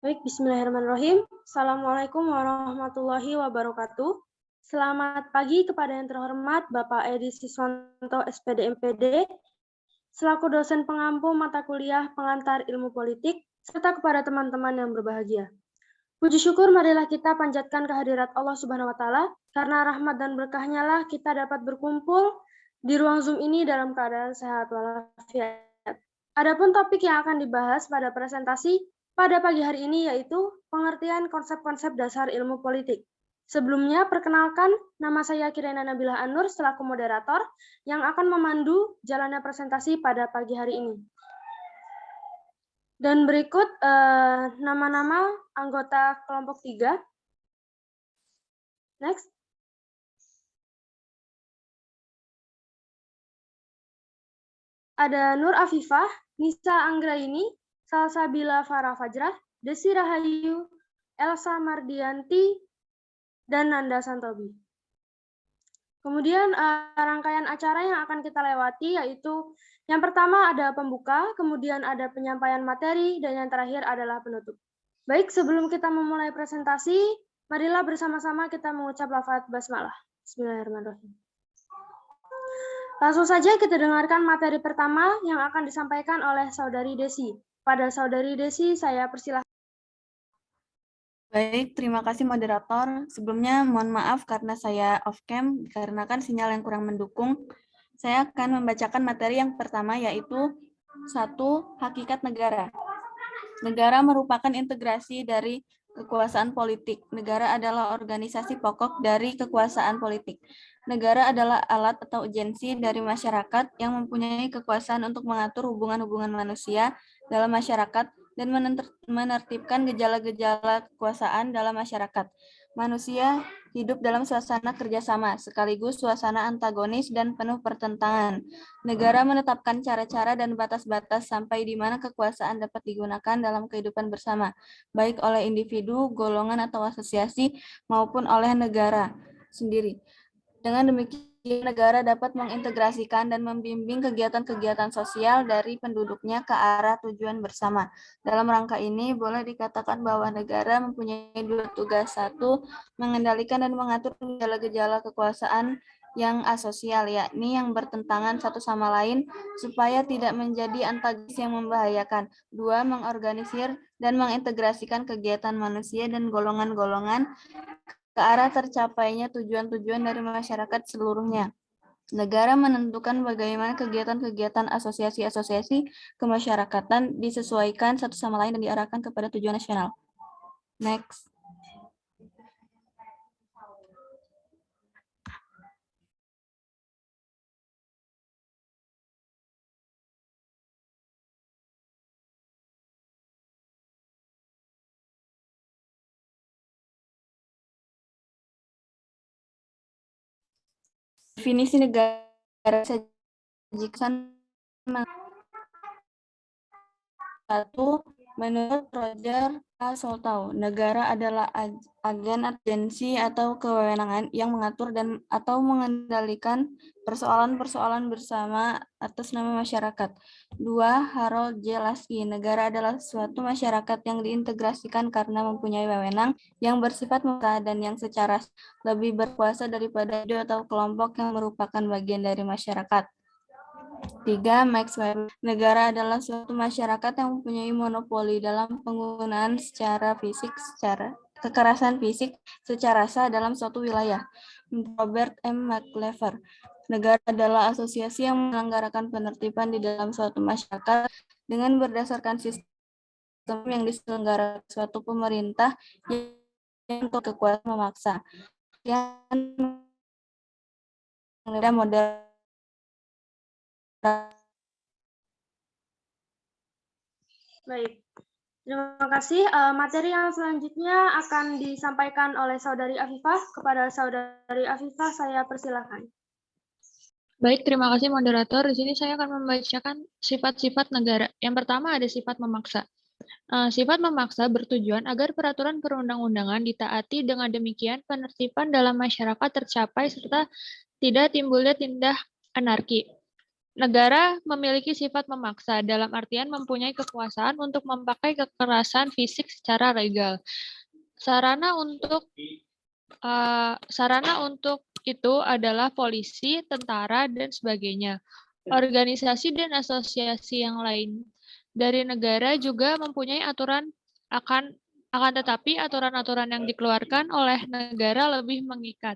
Baik, bismillahirrahmanirrahim. Assalamualaikum warahmatullahi wabarakatuh. Selamat pagi kepada yang terhormat Bapak Edi Siswanto, SPD MPD, selaku dosen pengampu mata kuliah pengantar ilmu politik, serta kepada teman-teman yang berbahagia. Puji syukur marilah kita panjatkan kehadirat Allah Subhanahu wa Ta'ala, karena rahmat dan berkahnya lah kita dapat berkumpul di ruang Zoom ini dalam keadaan sehat walafiat. Adapun topik yang akan dibahas pada presentasi pada pagi hari ini yaitu pengertian konsep-konsep dasar ilmu politik. Sebelumnya, perkenalkan, nama saya Kirana Nabilah Anur selaku moderator yang akan memandu jalannya presentasi pada pagi hari ini. Dan berikut nama-nama anggota kelompok 3. Next. Ada Nur Afifah, Nisa Anggraini, Salsabila Farah Fajrah, Desi Rahayu, Elsa Mardianti, dan Nanda Santobi. Kemudian rangkaian acara yang akan kita lewati yaitu yang pertama ada pembuka, kemudian ada penyampaian materi, dan yang terakhir adalah penutup. Baik, sebelum kita memulai presentasi, marilah bersama-sama kita mengucap lafaz basmalah. Bismillahirrahmanirrahim. Langsung saja kita dengarkan materi pertama yang akan disampaikan oleh Saudari Desi. Pada Saudari Desi, saya persilahkan. Baik, terima kasih moderator. Sebelumnya mohon maaf karena saya off-cam, dikarenakan sinyal yang kurang mendukung. Saya akan membacakan materi yang pertama, yaitu 1. Hakikat negara. Negara merupakan integrasi dari kekuasaan politik. Negara adalah organisasi pokok dari kekuasaan politik. Negara adalah alat atau agensi dari masyarakat yang mempunyai kekuasaan untuk mengatur hubungan-hubungan manusia dalam masyarakat dan menertibkan gejala-gejala kekuasaan dalam masyarakat. Manusia hidup dalam suasana kerjasama, sekaligus suasana antagonis dan penuh pertentangan. Negara menetapkan cara-cara dan batas-batas sampai di mana kekuasaan dapat digunakan dalam kehidupan bersama, baik oleh individu, golongan, atau asosiasi, maupun oleh negara sendiri. Dengan demikian, negara dapat mengintegrasikan dan membimbing kegiatan-kegiatan sosial dari penduduknya ke arah tujuan bersama. Dalam rangka ini, boleh dikatakan bahwa negara mempunyai dua tugas. 1. Mengendalikan dan mengatur gejala-gejala kekuasaan yang asosial, yakni yang bertentangan satu sama lain, supaya tidak menjadi antagonis yang membahayakan. 2. Mengorganisir dan mengintegrasikan kegiatan manusia dan golongan-golongan ke arah tercapainya tujuan-tujuan dari masyarakat seluruhnya. Negara menentukan bagaimana kegiatan-kegiatan asosiasi-asosiasi kemasyarakatan disesuaikan satu sama lain dan diarahkan kepada tujuan nasional. Next. Definisi negara sajikan. 1. Menurut Roger A. Soltau, negara adalah agen, agensi, atau kewenangan yang mengatur dan atau mengendalikan persoalan-persoalan bersama atas nama masyarakat. 2. Harold J. Lasky, negara adalah suatu masyarakat yang diintegrasikan karena mempunyai wewenang yang bersifat mutlak dan yang secara lebih berkuasa daripada individu atau kelompok yang merupakan bagian dari masyarakat. 3. Max Weber, negara adalah suatu masyarakat yang mempunyai monopoli dalam penggunaan kekerasan fisik secara sah dalam suatu wilayah. Robert M. McLever, negara adalah asosiasi yang menyelenggarakan penertiban di dalam suatu masyarakat dengan berdasarkan sistem yang diselenggarakan suatu pemerintah yang untuk kekuasaan memaksa. Yang model. Baik, terima kasih. Materi yang selanjutnya akan disampaikan oleh Saudari Afifah. Kepada Saudari Afifah, saya persilahkan. Baik, terima kasih moderator. Di sini saya akan membacakan sifat-sifat negara. Yang pertama ada sifat memaksa. Sifat memaksa bertujuan agar peraturan perundang-undangan ditaati, dengan demikian penertiban dalam masyarakat tercapai serta tidak timbulnya tindak anarki. Negara memiliki sifat memaksa, dalam artian mempunyai kekuasaan untuk memakai kekerasan fisik secara legal. Sarana untuk itu adalah polisi, tentara, dan sebagainya. Organisasi dan asosiasi yang lain dari negara juga mempunyai aturan akan tetapi aturan-aturan yang dikeluarkan oleh negara lebih mengikat.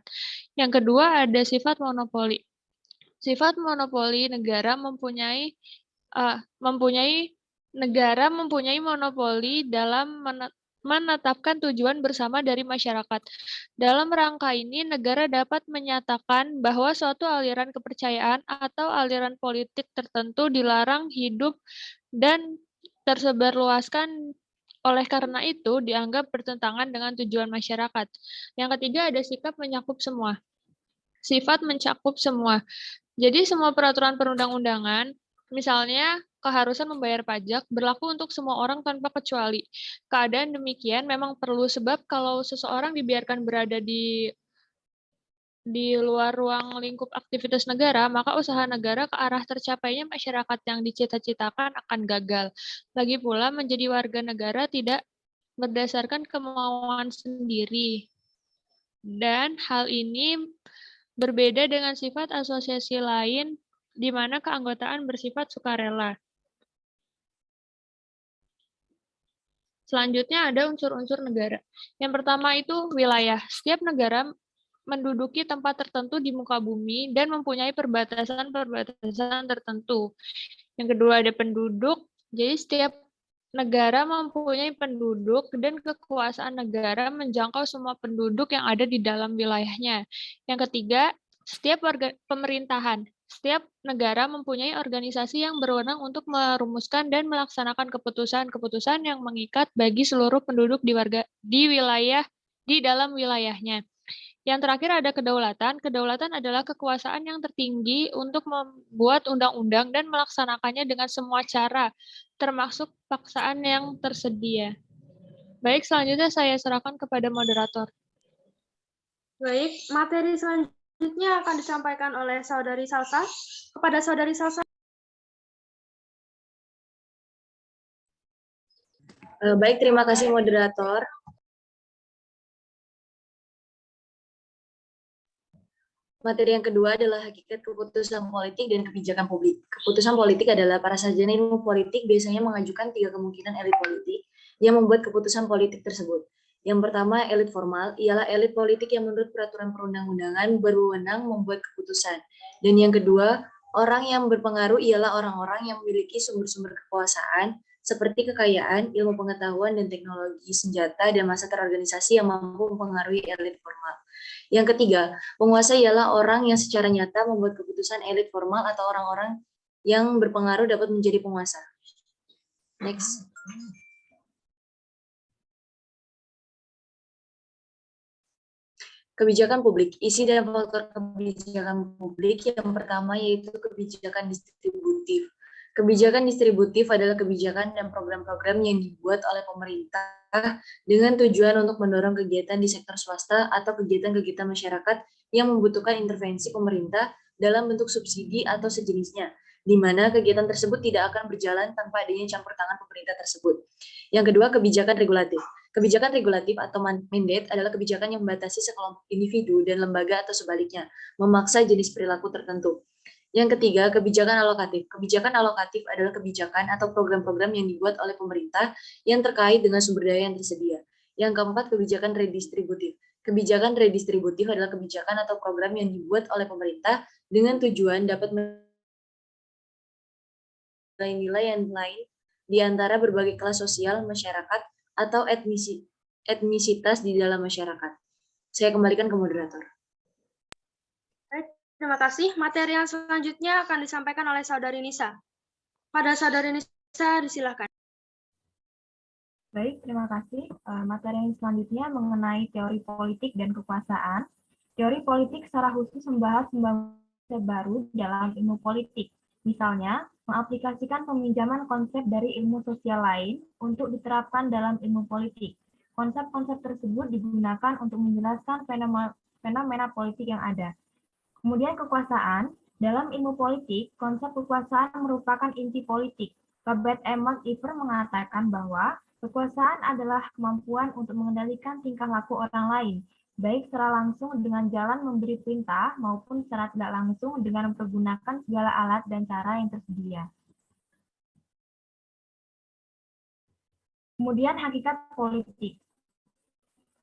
Yang kedua ada sifat monopoli. Sifat monopoli negara mempunyai monopoli dalam menetapkan tujuan bersama dari masyarakat. Dalam rangka ini, negara dapat menyatakan bahwa suatu aliran kepercayaan atau aliran politik tertentu dilarang hidup dan tersebarluaskan. Oleh karena itu, dianggap bertentangan dengan tujuan masyarakat. Yang ketiga ada sikap mencakup semua. Sifat mencakup semua. Jadi semua peraturan perundang-undangan, misalnya keharusan membayar pajak, berlaku untuk semua orang tanpa kecuali. Keadaan demikian memang perlu sebab kalau seseorang dibiarkan berada di luar ruang lingkup aktivitas negara, maka usaha negara ke arah tercapainya masyarakat yang dicita-citakan akan gagal. Lagi pula menjadi warga negara tidak berdasarkan kemauan sendiri. Dan hal ini berbeda dengan sifat asosiasi lain di mana keanggotaan bersifat sukarela. Selanjutnya ada unsur-unsur negara. Yang pertama itu wilayah. Setiap negara menduduki tempat tertentu di muka bumi dan mempunyai perbatasan-perbatasan tertentu. Yang kedua ada penduduk. Jadi setiap negara mempunyai penduduk dan kekuasaan negara menjangkau semua penduduk yang ada di dalam wilayahnya. Yang ketiga, setiap pemerintahan. Setiap negara mempunyai organisasi yang berwenang untuk merumuskan dan melaksanakan keputusan-keputusan yang mengikat bagi seluruh penduduk di dalam wilayahnya. Yang terakhir ada kedaulatan. Kedaulatan adalah kekuasaan yang tertinggi untuk membuat undang-undang dan melaksanakannya dengan semua cara, termasuk paksaan yang tersedia. Baik, selanjutnya saya serahkan kepada moderator. Baik, materi selanjutnya akan disampaikan oleh Saudari Salsa. Kepada Saudari Salsa. Baik, terima kasih moderator. Materi yang kedua adalah hakikat keputusan politik dan kebijakan publik. Keputusan politik adalah para sarjana ilmu politik biasanya mengajukan 3 kemungkinan elit politik yang membuat keputusan politik tersebut. Yang pertama, elit formal, ialah elit politik yang menurut peraturan perundang-undangan berwenang membuat keputusan. Dan yang kedua, orang yang berpengaruh ialah orang-orang yang memiliki sumber-sumber kekuasaan seperti kekayaan, ilmu pengetahuan, dan teknologi senjata dan massa terorganisasi yang mampu mempengaruhi elit formal. Yang ketiga, penguasa ialah orang yang secara nyata membuat keputusan elit formal atau orang-orang yang berpengaruh dapat menjadi penguasa. Next. Kebijakan publik. Isi dan faktor kebijakan publik yang pertama yaitu kebijakan distributif. Kebijakan distributif adalah kebijakan dan program-program yang dibuat oleh pemerintah dengan tujuan untuk mendorong kegiatan di sektor swasta atau kegiatan-kegiatan masyarakat yang membutuhkan intervensi pemerintah dalam bentuk subsidi atau sejenisnya, di mana kegiatan tersebut tidak akan berjalan tanpa adanya campur tangan pemerintah tersebut. Yang kedua, kebijakan regulatif. Kebijakan regulatif atau mandate adalah kebijakan yang membatasi sekelompok individu dan lembaga atau sebaliknya, memaksa jenis perilaku tertentu. Yang ketiga, kebijakan alokatif. Kebijakan alokatif adalah kebijakan atau program-program yang dibuat oleh pemerintah yang terkait dengan sumber daya yang tersedia. Yang keempat, kebijakan redistributif. Kebijakan redistributif adalah kebijakan atau program yang dibuat oleh pemerintah dengan tujuan dapat nilai-nilai yang lain di antara berbagai kelas sosial masyarakat atau etnisitas di dalam masyarakat. Saya kembalikan ke moderator. Terima kasih. Materi yang selanjutnya akan disampaikan oleh Saudari Nisa. Pada Saudari Nisa, disilakan. Baik, terima kasih. Materi yang selanjutnya mengenai teori politik dan kekuasaan. Teori politik secara khusus membahas pembangunan baru dalam ilmu politik. Misalnya, mengaplikasikan peminjaman konsep dari ilmu sosial lain untuk diterapkan dalam ilmu politik. Konsep-konsep tersebut digunakan untuk menjelaskan fenomena politik yang ada. Kemudian kekuasaan, Dalam ilmu politik, konsep kekuasaan merupakan inti politik. Robert M. McIver mengatakan bahwa kekuasaan adalah kemampuan untuk mengendalikan tingkah laku orang lain, baik secara langsung dengan jalan memberi perintah maupun secara tidak langsung dengan mempergunakan segala alat dan cara yang tersedia. Kemudian hakikat politik.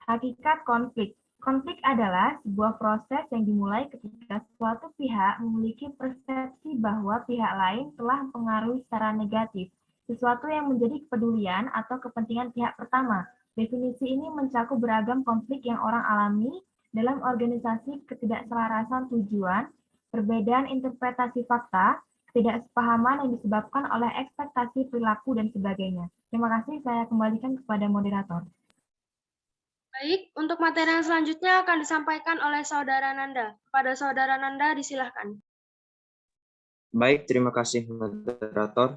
Hakikat konflik. Konflik adalah sebuah proses yang dimulai ketika suatu pihak memiliki persepsi bahwa pihak lain telah mempengaruhi secara negatif sesuatu yang menjadi kepedulian atau kepentingan pihak pertama. Definisi ini mencakup beragam konflik yang orang alami dalam organisasi, ketidakselarasan tujuan, perbedaan interpretasi fakta, ketidaksepahaman yang disebabkan oleh ekspektasi perilaku, dan sebagainya. Terima kasih, saya kembalikan kepada moderator. Baik, untuk materi yang selanjutnya akan disampaikan oleh Saudara Nanda. Kepada Saudara Nanda, disilahkan. Baik, terima kasih moderator.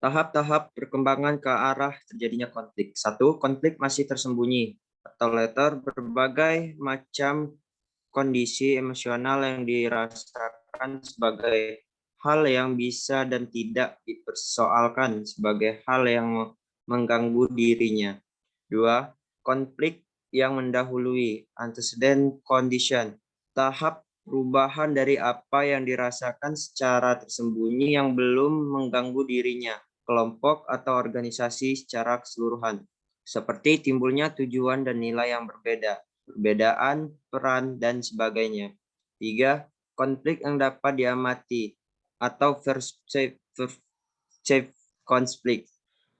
Tahap-tahap perkembangan ke arah terjadinya konflik. 1. Konflik masih tersembunyi atau later, berbagai macam kondisi emosional yang dirasakan sebagai hal yang bisa dan tidak dipersoalkan sebagai hal yang mengganggu dirinya. 2. Konflik yang mendahului, antecedent condition, tahap perubahan dari apa yang dirasakan secara tersembunyi yang belum mengganggu dirinya, kelompok atau organisasi secara keseluruhan, seperti timbulnya tujuan dan nilai yang berbeda, perbedaan peran, dan sebagainya. 3. Konflik yang dapat diamati atau perceived konflik,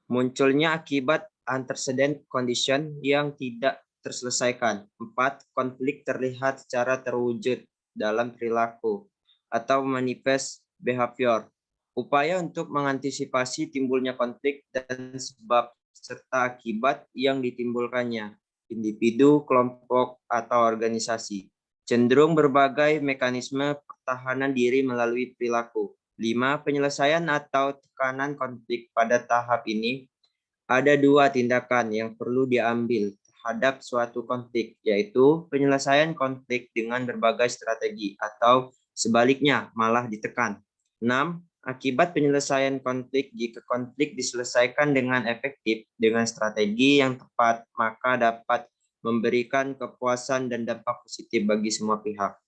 munculnya akibat antecedent condition yang tidak terselesaikan. 4. Konflik terlihat secara terwujud dalam perilaku atau manifest behavior, upaya untuk mengantisipasi timbulnya konflik dan sebab serta akibat yang ditimbulkannya, individu, kelompok, atau organisasi. Cenderung berbagai mekanisme pertahanan diri melalui perilaku. 5. Penyelesaian atau tekanan konflik pada tahap ini. Ada 2 tindakan yang perlu diambil terhadap suatu konflik, yaitu penyelesaian konflik dengan berbagai strategi atau sebaliknya malah ditekan. 6. Akibat penyelesaian konflik, jika konflik diselesaikan dengan efektif dengan strategi yang tepat, maka dapat memberikan kepuasan dan dampak positif bagi semua pihak.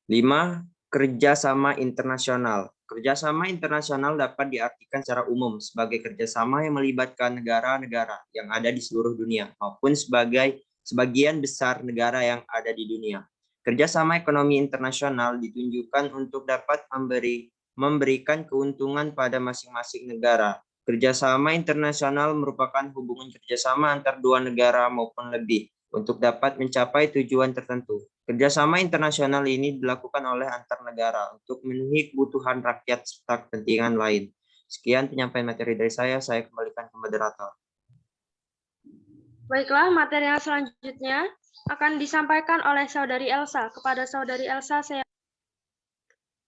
5. Kerjasama internasional. Kerjasama internasional dapat diartikan secara umum sebagai kerjasama yang melibatkan negara-negara yang ada di seluruh dunia maupun sebagian besar negara yang ada di dunia. Kerjasama ekonomi internasional ditunjukkan untuk dapat memberikan keuntungan pada masing-masing negara. Kerjasama internasional merupakan hubungan kerjasama antar dua negara maupun lebih untuk dapat mencapai tujuan tertentu. Kerjasama internasional ini dilakukan oleh antar negara untuk memenuhi kebutuhan rakyat serta kepentingan lain. Sekian penyampaian materi dari saya kembalikan ke moderator. Baiklah, materi yang selanjutnya akan disampaikan oleh Saudari Elsa. Kepada Saudari Elsa, saya...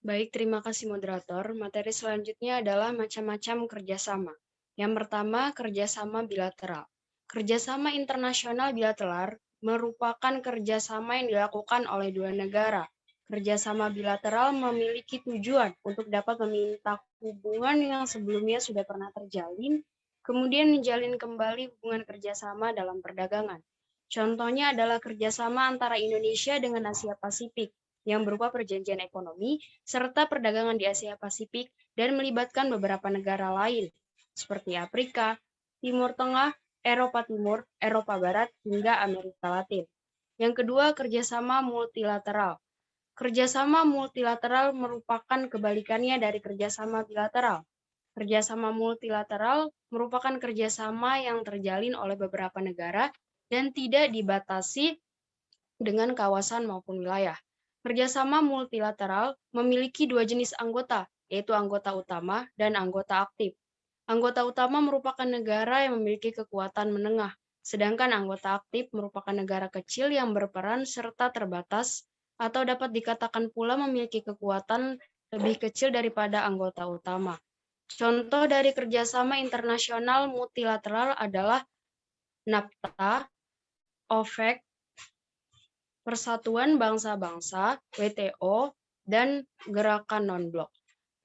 Baik, terima kasih moderator. Materi selanjutnya adalah macam-macam kerjasama. Yang pertama, kerjasama bilateral. Kerjasama internasional bilateral merupakan kerjasama yang dilakukan oleh dua negara. Kerjasama bilateral memiliki tujuan untuk dapat meminta hubungan yang sebelumnya sudah pernah terjalin, kemudian menjalin kembali hubungan kerjasama dalam perdagangan. Contohnya adalah kerjasama antara Indonesia dengan Asia Pasifik, yang berupa perjanjian ekonomi serta perdagangan di Asia Pasifik dan melibatkan beberapa negara lain, seperti Afrika, Timur Tengah, Eropa Timur, Eropa Barat, hingga Amerika Latin. Yang kedua, kerjasama multilateral. Kerjasama multilateral merupakan kebalikannya dari kerjasama bilateral. Kerjasama multilateral merupakan kerjasama yang terjalin oleh beberapa negara dan tidak dibatasi dengan kawasan maupun wilayah. Kerjasama multilateral memiliki dua jenis anggota, yaitu anggota utama dan anggota aktif. Anggota utama merupakan negara yang memiliki kekuatan menengah, sedangkan anggota aktif merupakan negara kecil yang berperan serta terbatas, atau dapat dikatakan pula memiliki kekuatan lebih kecil daripada anggota utama. Contoh dari kerjasama internasional multilateral adalah NAFTA, OPEC, Persatuan Bangsa-Bangsa, WTO, dan Gerakan Non-Blok.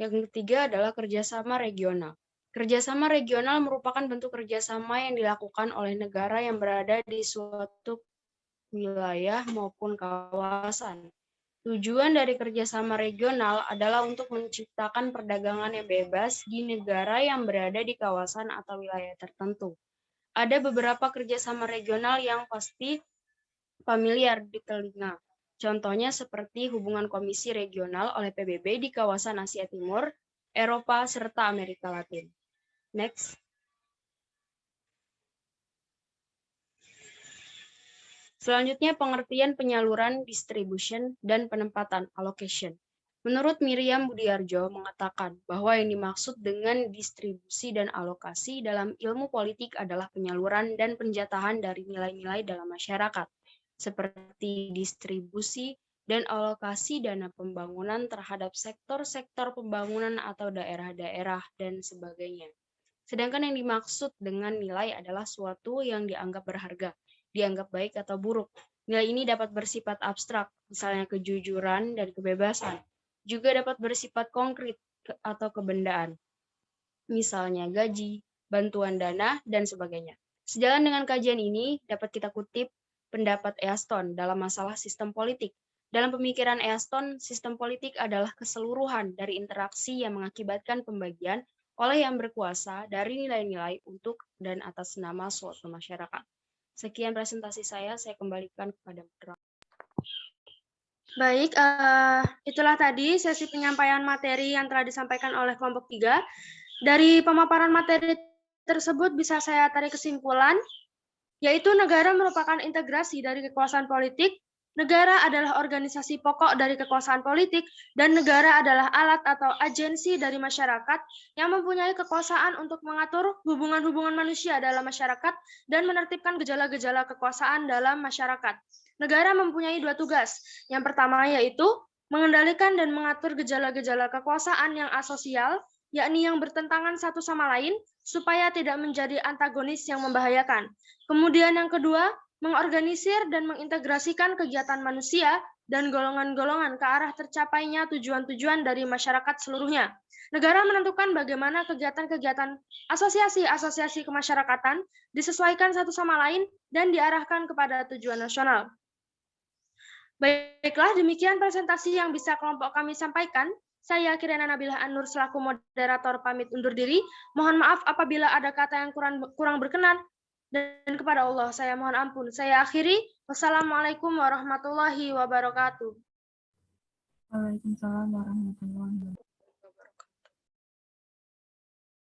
Yang ketiga adalah kerjasama regional. Kerjasama regional merupakan bentuk kerjasama yang dilakukan oleh negara yang berada di suatu wilayah maupun kawasan. Tujuan dari kerjasama regional adalah untuk menciptakan perdagangan yang bebas di negara yang berada di kawasan atau wilayah tertentu. Ada beberapa kerjasama regional yang pasti familiar di telinga. Contohnya seperti hubungan komisi regional oleh PBB di kawasan Asia Timur, Eropa, serta Amerika Latin. Next. Selanjutnya pengertian penyaluran, distribution, dan penempatan, allocation. Menurut Miriam Budiarjo mengatakan bahwa yang dimaksud dengan distribusi dan alokasi dalam ilmu politik adalah penyaluran dan penjatahan dari nilai-nilai dalam masyarakat, seperti distribusi dan alokasi dana pembangunan terhadap sektor-sektor pembangunan atau daerah-daerah dan sebagainya. Sedangkan yang dimaksud dengan nilai adalah suatu yang dianggap berharga, dianggap baik atau buruk. Nilai ini dapat bersifat abstrak, misalnya kejujuran dan kebebasan. Juga dapat bersifat konkret atau kebendaan, misalnya gaji, bantuan dana, dan sebagainya. Sejalan dengan kajian ini, dapat kita kutip pendapat Easton dalam masalah sistem politik. Dalam pemikiran Easton, sistem politik adalah keseluruhan dari interaksi yang mengakibatkan pembagian oleh yang berkuasa dari nilai-nilai untuk dan atas nama suatu masyarakat. Sekian presentasi saya kembalikan kepada moderator. Baik, itulah tadi sesi penyampaian materi yang telah disampaikan oleh kelompok 3. Dari pemaparan materi tersebut bisa saya tarik kesimpulan, yaitu negara merupakan integrasi dari kekuasaan politik, negara adalah organisasi pokok dari kekuasaan politik, dan negara adalah alat atau agensi dari masyarakat yang mempunyai kekuasaan untuk mengatur hubungan-hubungan manusia dalam masyarakat dan menertibkan gejala-gejala kekuasaan dalam masyarakat. Negara mempunyai 2 tugas. Yang pertama yaitu mengendalikan dan mengatur gejala-gejala kekuasaan yang asosial, yakni yang bertentangan satu sama lain, supaya tidak menjadi antagonis yang membahayakan. Kemudian yang kedua, mengorganisir dan mengintegrasikan kegiatan manusia dan golongan-golongan ke arah tercapainya tujuan-tujuan dari masyarakat seluruhnya. Negara menentukan bagaimana kegiatan-kegiatan asosiasi-asosiasi kemasyarakatan disesuaikan satu sama lain dan diarahkan kepada tujuan nasional. Baiklah, demikian presentasi yang bisa kelompok kami sampaikan. Saya Kirana Nabilah An-Nur selaku moderator pamit undur diri. Mohon maaf apabila ada kata yang kurang berkenan. Dan kepada Allah saya mohon ampun. Saya akhiri. Wassalamualaikum warahmatullahi wabarakatuh. Waalaikumsalam warahmatullahi wabarakatuh.